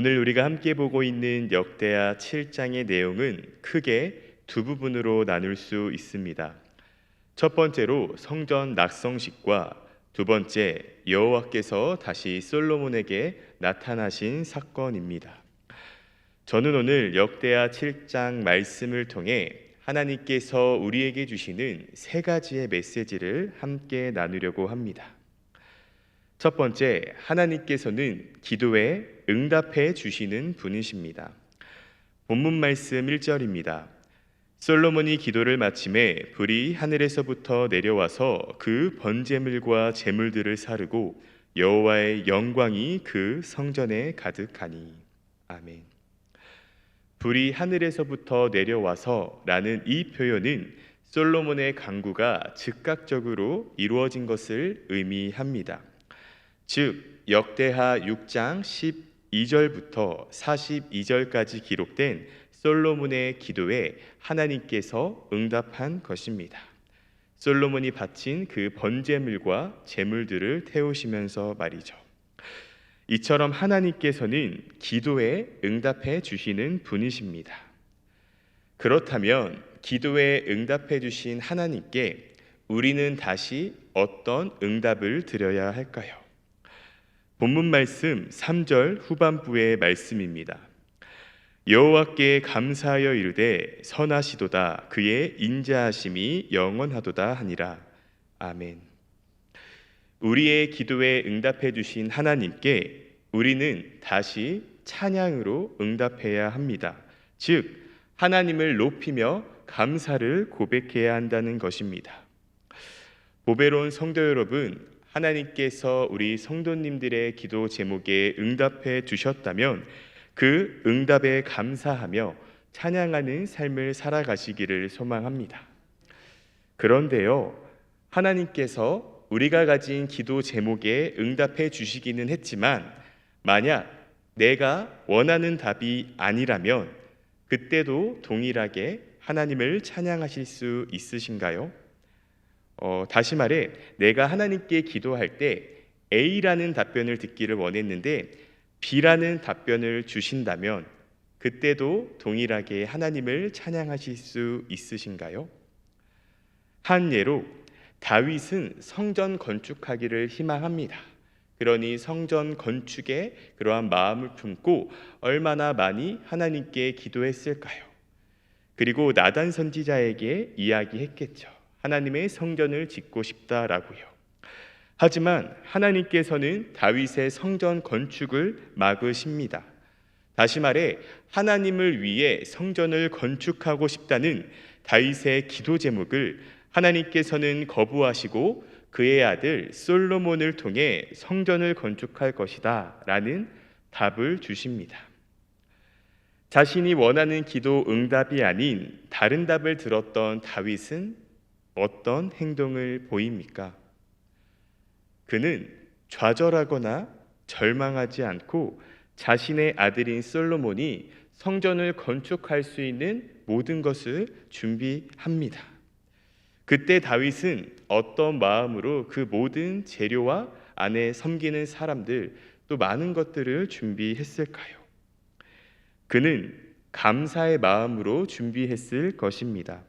오늘 우리가 함께 보고 있는 역대하 7장의 내용은 크게 두 부분으로 나눌 수 있습니다. 첫 번째로 성전 낙성식과 두 번째 여호와께서 다시 솔로몬에게 나타나신 사건입니다. 저는 오늘 역대하 7장 말씀을 통해 하나님께서 우리에게 주시는 세 가지의 메시지를 함께 나누려고 합니다. 첫 번째, 하나님께서는 기도에 응답해 주시는 분이십니다. 본문 말씀 1절입니다. 솔로몬이 기도를 마침에 불이 하늘에서부터 내려와서 그 번제물과 제물들을 사르고 여호와의 영광이 그 성전에 가득하니. 아멘. 불이 하늘에서부터 내려와서 라는 이 표현은 솔로몬의 간구가 즉각적으로 이루어진 것을 의미합니다. 즉 역대하 6장 12절부터 42절까지 기록된 솔로몬의 기도에 하나님께서 응답한 것입니다. 솔로몬이 바친 그 번제물과 제물들을 태우시면서 말이죠. 이처럼 하나님께서는 기도에 응답해 주시는 분이십니다. 그렇다면 기도에 응답해 주신 하나님께 우리는 다시 어떤 응답을 드려야 할까요? 본문 말씀 3절 후반부의 말씀입니다. 여호와께 감사하여 이르되 선하시도다 그의 인자하심이 영원하도다 하니라. 아멘. 우리의 기도에 응답해 주신 하나님께 우리는 다시 찬양으로 응답해야 합니다. 즉 하나님을 높이며 감사를 고백해야 한다는 것입니다. 보배로운 성도 여러분, 하나님께서 우리 성도님들의 기도 제목에 응답해 주셨다면 그 응답에 감사하며 찬양하는 삶을 살아가시기를 소망합니다. 그런데요, 하나님께서 우리가 가진 기도 제목에 응답해 주시기는 했지만 만약 내가 원하는 답이 아니라면 그때도 동일하게 하나님을 찬양하실 수 있으신가요? 다시 말해 내가 하나님께 기도할 때 A라는 답변을 듣기를 원했는데 B라는 답변을 주신다면 그때도 동일하게 하나님을 찬양하실 수 있으신가요? 한 예로 다윗은 성전 건축하기를 희망합니다. 그러니 성전 건축에 그러한 마음을 품고 얼마나 많이 하나님께 기도했을까요? 그리고 나단 선지자에게 이야기했겠죠. 하나님의 성전을 짓고 싶다라고요. 하지만 하나님께서는 다윗의 성전 건축을 막으십니다. 다시 말해 하나님을 위해 성전을 건축하고 싶다는 다윗의 기도 제목을 하나님께서는 거부하시고 그의 아들 솔로몬을 통해 성전을 건축할 것이다 라는 답을 주십니다. 자신이 원하는 기도 응답이 아닌 다른 답을 들었던 다윗은 어떤 행동을 보입니까? 그는 좌절하거나 절망하지 않고 자신의 아들인 솔로몬이 성전을 건축할 수 있는 모든 것을 준비합니다. 그때 다윗은 어떤 마음으로 그 모든 재료와 안에 섬기는 사람들 또 많은 것들을 준비했을까요? 그는 감사의 마음으로 준비했을 것입니다.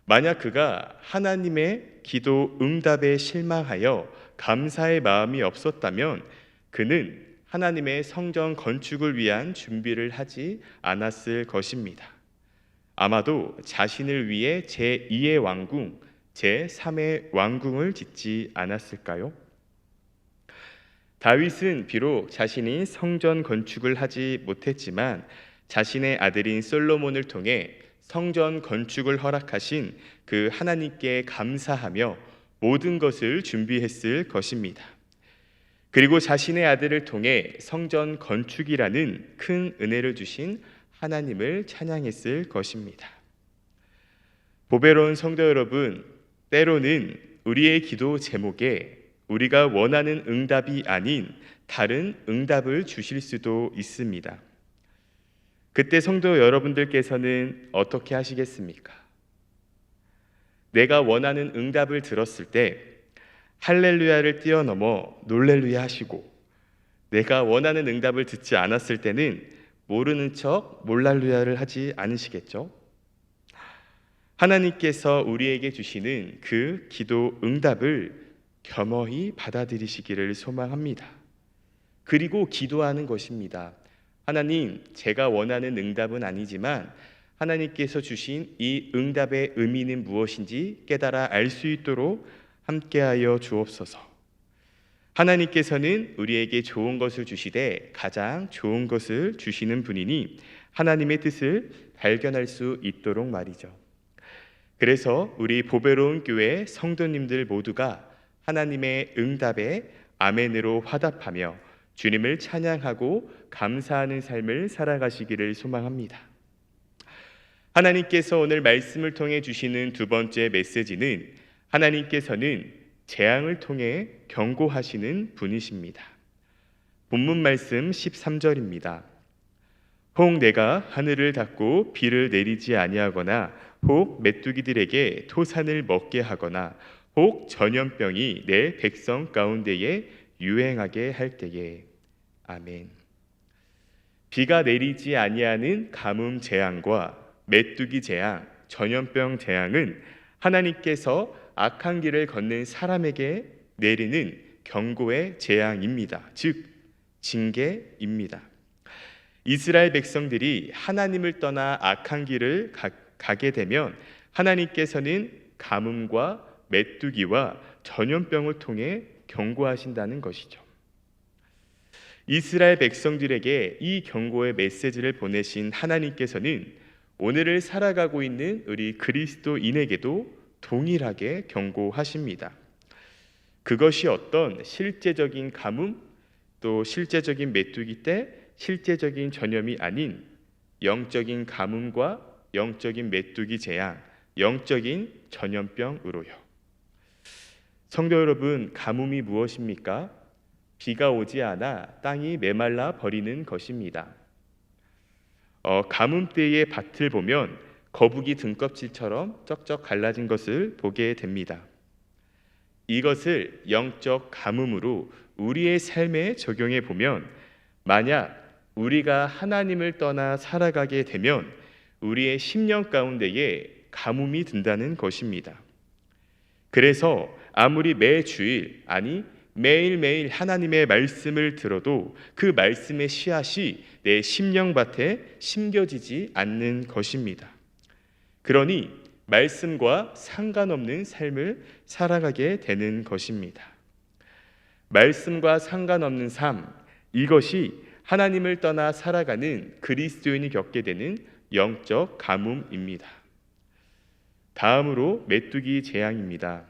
만약 그가 하나님의 기도 응답에 실망하여 감사의 마음이 없었다면 그는 하나님의 성전 건축을 위한 준비를 하지 않았을 것입니다. 아마도 자신을 위해 제2의 왕궁, 제3의 왕궁을 짓지 않았을까요? 다윗은 비록 자신이 성전 건축을 하지 못했지만 자신의 아들인 솔로몬을 통해 성전 건축을 허락하신 그 하나님께 감사하며 모든 것을 준비했을 것입니다. 그리고 자신의 아들을 통해 성전 건축이라는 큰 은혜를 주신 하나님을 찬양했을 것입니다. 보배로운 성도 여러분, 때로는 우리의 기도 제목에 우리가 원하는 응답이 아닌 다른 응답을 주실 수도 있습니다. 그때 성도 여러분들께서는 어떻게 하시겠습니까? 내가 원하는 응답을 들었을 때 할렐루야를 뛰어넘어 놀렐루야 하시고 내가 원하는 응답을 듣지 않았을 때는 모르는 척 몰랄루야를 하지 않으시겠죠? 하나님께서 우리에게 주시는 그 기도 응답을 겸허히 받아들이시기를 소망합니다. 그리고 기도하는 것입니다. 하나님, 제가 원하는 응답은 아니지만 하나님께서 주신 이 응답의 의미는 무엇인지 깨달아 알 수 있도록 함께하여 주옵소서. 하나님께서는 우리에게 좋은 것을 주시되 가장 좋은 것을 주시는 분이니 하나님의 뜻을 발견할 수 있도록 말이죠. 그래서 우리 보배로운 교회 성도님들 모두가 하나님의 응답에 아멘으로 화답하며 주님을 찬양하고 감사하는 삶을 살아가시기를 소망합니다. 하나님께서 오늘 말씀을 통해 주시는 두 번째 메시지는 하나님께서는 재앙을 통해 경고하시는 분이십니다. 본문 말씀 13절입니다. 혹 내가 하늘을 닫고 비를 내리지 아니하거나 혹 메뚜기들에게 토산을 먹게 하거나 혹 전염병이 내 백성 가운데에 유행하게 할 때에. 아멘. 비가 내리지 아니하는 가뭄 재앙과 메뚜기 재앙, 전염병 재앙은 하나님께서 악한 길을 걷는 사람에게 내리는 경고의 재앙입니다. 즉 징계입니다. 이스라엘 백성들이 하나님을 떠나 악한 길을 가게 되면 하나님께서는 가뭄과 메뚜기와 전염병을 통해 경고하신다는 것이죠. 이스라엘 백성들에게 이 경고의 메시지를 보내신 하나님께서는 오늘을 살아가고 있는 우리 그리스도인에게도 동일하게 경고하십니다. 그것이 어떤 실제적인 가뭄, 또 실제적인 메뚜기 때 실제적인 전염이 아닌 영적인 가뭄과 영적인 메뚜기 재앙, 영적인 전염병으로요. 성도 여러분, 가뭄이 무엇입니까? 비가 오지 않아 땅이 메말라 버리는 것입니다. 가뭄 때의 밭을 보면 거북이 등껍질처럼 쩍쩍 갈라진 것을 보게 됩니다. 이것을 영적 가뭄으로 우리의 삶에 적용해 보면 만약 우리가 하나님을 떠나 살아가게 되면 우리의 심령 가운데에 가뭄이 든다는 것입니다. 그래서 아무리 매주일, 아니 매일매일 하나님의 말씀을 들어도 그 말씀의 씨앗이 내 심령밭에 심겨지지 않는 것입니다. 그러니 말씀과 상관없는 삶을 살아가게 되는 것입니다. 말씀과 상관없는 삶, 이것이 하나님을 떠나 살아가는 그리스도인이 겪게 되는 영적 가뭄입니다. 다음으로 메뚜기 재앙입니다.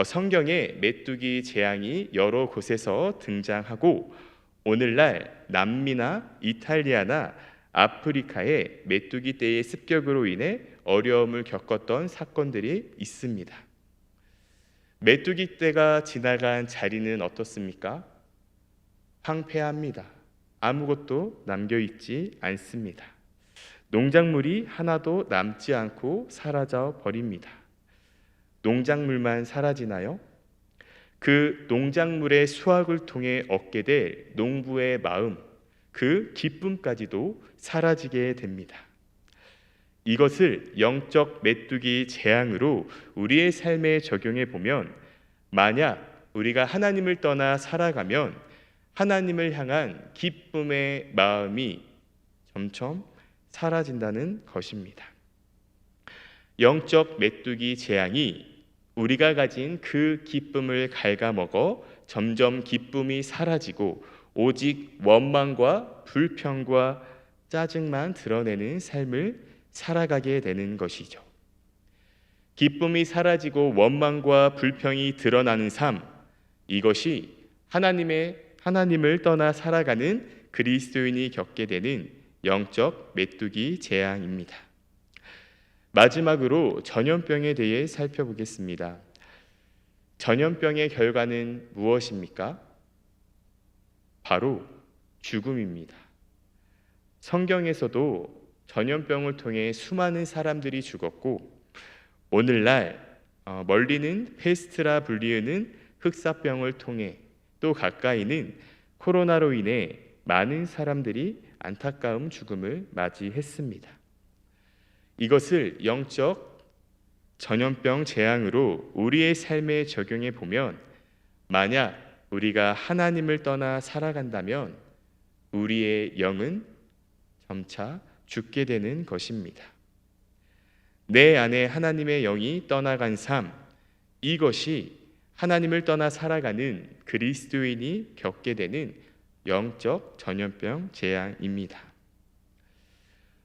성경에 메뚜기 재앙이 여러 곳에서 등장하고 오늘날 남미나 이탈리아나 아프리카의 메뚜기 떼의 습격으로 인해 어려움을 겪었던 사건들이 있습니다. 메뚜기 떼가 지나간 자리는 어떻습니까? 황폐합니다. 아무것도 남겨있지 않습니다. 농작물이 하나도 남지 않고 사라져 버립니다. 농작물만 사라지나요? 그 농작물의 수확을 통해 얻게 될 농부의 마음, 그 기쁨까지도 사라지게 됩니다. 이것을 영적 메뚜기 재앙으로 우리의 삶에 적용해 보면 만약 우리가 하나님을 떠나 살아가면 하나님을 향한 기쁨의 마음이 점점 사라진다는 것입니다. 영적 메뚜기 재앙이 우리가 가진 그 기쁨을 갉아먹어 점점 기쁨이 사라지고 오직 원망과 불평과 짜증만 드러내는 삶을 살아가게 되는 것이죠. 기쁨이 사라지고 원망과 불평이 드러나는 삶, 이것이 하나님을 떠나 살아가는 그리스도인이 겪게 되는 영적 메뚜기 재앙입니다. 마지막으로 전염병에 대해 살펴보겠습니다. 전염병의 결과는 무엇입니까? 바로 죽음입니다. 성경에서도 전염병을 통해 수많은 사람들이 죽었고 오늘날 멀리는 페스트라 불리우는 흑사병을 통해 또 가까이는 코로나로 인해 많은 사람들이 안타까운 죽음을 맞이했습니다. 이것을 영적 전염병 재앙으로 우리의 삶에 적용해 보면, 만약 우리가 하나님을 떠나 살아간다면 우리의 영은 점차 죽게 되는 것입니다. 내 안에 하나님의 영이 떠나간 삶, 이것이 하나님을 떠나 살아가는 그리스도인이 겪게 되는 영적 전염병 재앙입니다.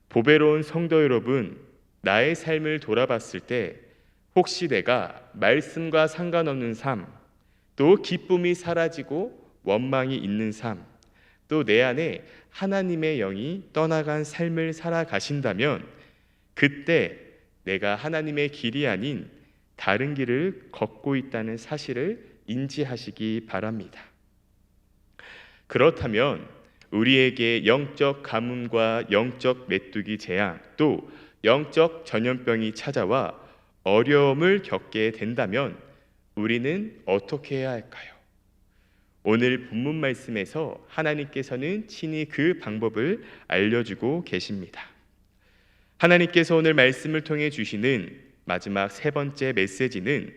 보배로운 성도 여러분, 나의 삶을 돌아봤을 때 혹시 내가 말씀과 상관없는 삶, 또 기쁨이 사라지고 원망이 있는 삶, 또 내 안에 하나님의 영이 떠나간 삶을 살아가신다면 그때 내가 하나님의 길이 아닌 다른 길을 걷고 있다는 사실을 인지하시기 바랍니다. 그렇다면 우리에게 영적 가뭄과 영적 메뚜기 재앙, 또 영적 전염병이 찾아와 어려움을 겪게 된다면 우리는 어떻게 해야 할까요? 오늘 본문 말씀에서 하나님께서는 친히 그 방법을 알려주고 계십니다. 하나님께서 오늘 말씀을 통해 주시는 마지막 세 번째 메시지는,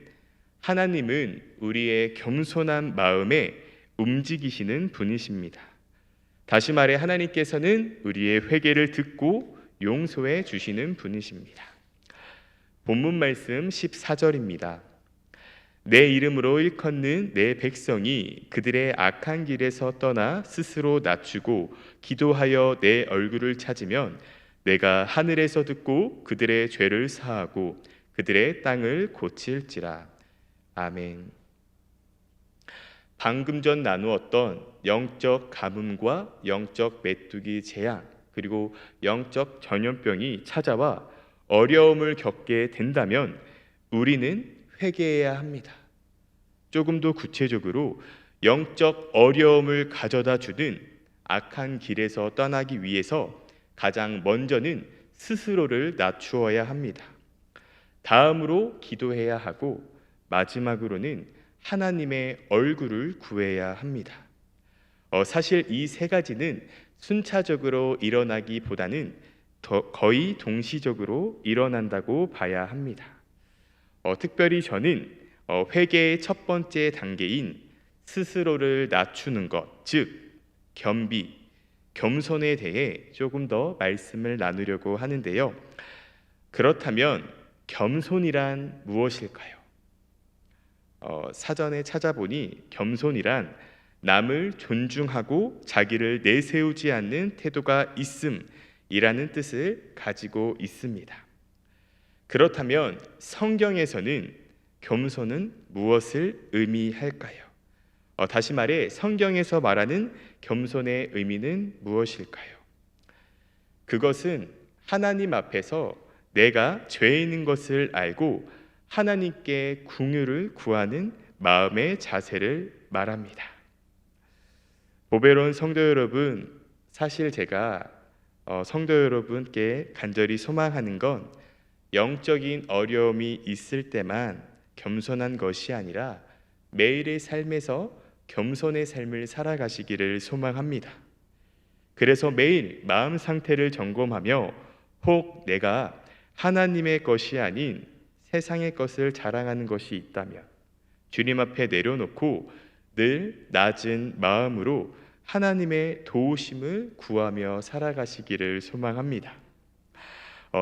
하나님은 우리의 겸손한 마음에 움직이시는 분이십니다. 다시 말해 하나님께서는 우리의 회개를 듣고 용서해 주시는 분이십니다. 본문 말씀 14절입니다. 내 이름으로 일컫는 내 백성이 그들의 악한 길에서 떠나 스스로 낮추고 기도하여 내 얼굴을 찾으면 내가 하늘에서 듣고 그들의 죄를 사하고 그들의 땅을 고칠지라. 아멘. 방금 전 나누었던 영적 가뭄과 영적 메뚜기 재앙, 그리고 영적 전염병이 찾아와 어려움을 겪게 된다면 우리는 회개해야 합니다. 조금 더 구체적으로 영적 어려움을 가져다 주는 악한 길에서 떠나기 위해서 가장 먼저는 스스로를 낮추어야 합니다. 다음으로 기도해야 하고 마지막으로는 하나님의 얼굴을 구해야 합니다. 사실 이 세 가지는 순차적으로 일어나기보다는 거의 동시적으로 일어난다고 봐야 합니다. 특별히 저는 회개의 첫 번째 단계인 스스로를 낮추는 것, 즉 겸비, 겸손에 대해 조금 더 말씀을 나누려고 하는데요. 그렇다면 겸손이란 무엇일까요? 사전에 찾아보니 겸손이란 남을 존중하고 자기를 내세우지 않는 태도가 있음이라는 뜻을 가지고 있습니다. 그렇다면 성경에서는 겸손은 무엇을 의미할까요? 다시 말해 성경에서 말하는 겸손의 의미는 무엇일까요? 그것은 하나님 앞에서 내가 죄 있는 것을 알고 하나님께 긍휼을 구하는 마음의 자세를 말합니다. 보배로운 성도 여러분, 사실 제가 성도 여러분께 간절히 소망하는 건 영적인 어려움이 있을 때만 겸손한 것이 아니라 매일의 삶에서 겸손의 삶을 살아가시기를 소망합니다. 그래서 매일 마음 상태를 점검하며 혹 내가 하나님의 것이 아닌 세상의 것을 자랑하는 것이 있다면 주님 앞에 내려놓고 늘 낮은 마음으로 하나님의 도우심을 구하며 살아가시기를 소망합니다.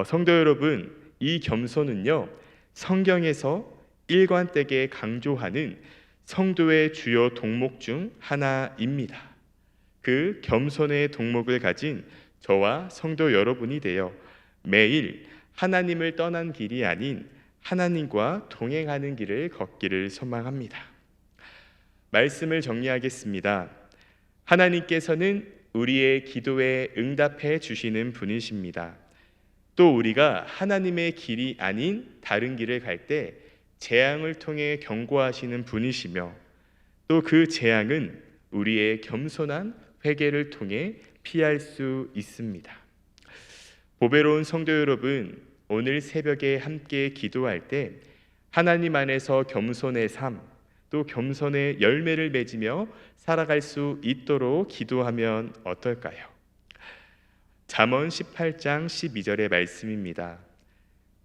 성도 여러분, 이 겸손은요, 성경에서 일관되게 강조하는 성도의 주요 동목 중 하나입니다. 그 겸손의 동목을 가진 저와 성도 여러분이 되어 매일 하나님을 떠난 길이 아닌 하나님과 동행하는 길을 걷기를 소망합니다. 말씀을 정리하겠습니다. 하나님께서는 우리의 기도에 응답해 주시는 분이십니다. 또 우리가 하나님의 길이 아닌 다른 길을 갈 때 재앙을 통해 경고하시는 분이시며 또 그 재앙은 우리의 겸손한 회개를 통해 피할 수 있습니다. 보배로운 성도 여러분, 오늘 새벽에 함께 기도할 때 하나님 안에서 겸손의 삶, 또 겸손의 열매를 맺으며 살아갈 수 있도록 기도하면 어떨까요? 잠언 18장 12절의 말씀입니다.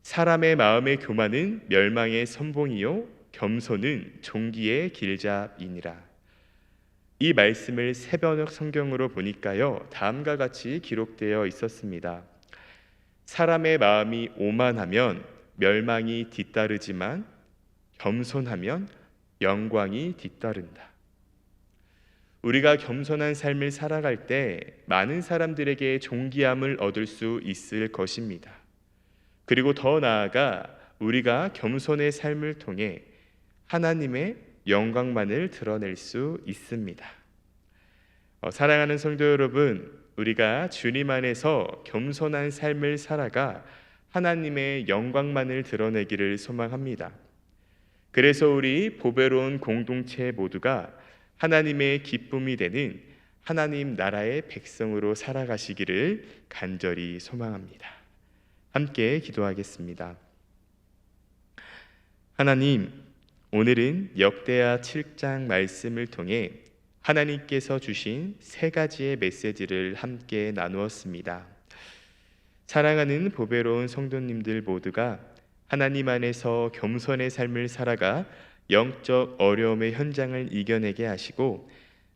사람의 마음의 교만은 멸망의 선봉이요 겸손은 종기의 길잡이니라. 이 말씀을 새번역 성경으로 보니까요, 다음과 같이 기록되어 있었습니다. 사람의 마음이 오만하면 멸망이 뒤따르지만 겸손하면 영광이 뒤따른다. 우리가 겸손한 삶을 살아갈 때 많은 사람들에게 존귀함을 얻을 수 있을 것입니다. 그리고 더 나아가 우리가 겸손의 삶을 통해 하나님의 영광만을 드러낼 수 있습니다. 사랑하는 성도 여러분, 우리가 주님 안에서 겸손한 삶을 살아가 하나님의 영광만을 드러내기를 소망합니다. 그래서 우리 보배로운 공동체 모두가 하나님의 기쁨이 되는 하나님 나라의 백성으로 살아가시기를 간절히 소망합니다. 함께 기도하겠습니다. 하나님, 오늘은 역대하 7장 말씀을 통해 하나님께서 주신 세 가지의 메시지를 함께 나누었습니다. 사랑하는 보배로운 성도님들 모두가 하나님 안에서 겸손의 삶을 살아가 영적 어려움의 현장을 이겨내게 하시고,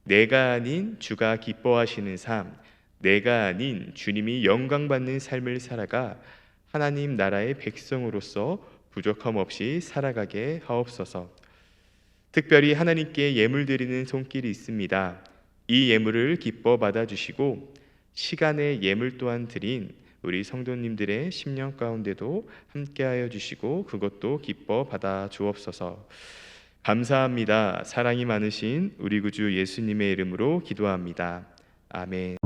내가 아닌 주가 기뻐하시는 삶, 내가 아닌 주님이 영광받는 삶을 살아가 하나님 나라의 백성으로서 부족함 없이 살아가게 하옵소서. 특별히 하나님께 예물 드리는 손길이 있습니다. 이 예물을 기뻐 받아주시고 시간의 예물 또한 드린 우리 성도님들의 심령 가운데도 함께하여 주시고 그것도 기뻐 받아 주옵소서. 감사합니다. 사랑이 많으신 우리 구주 예수님의 이름으로 기도합니다. 아멘.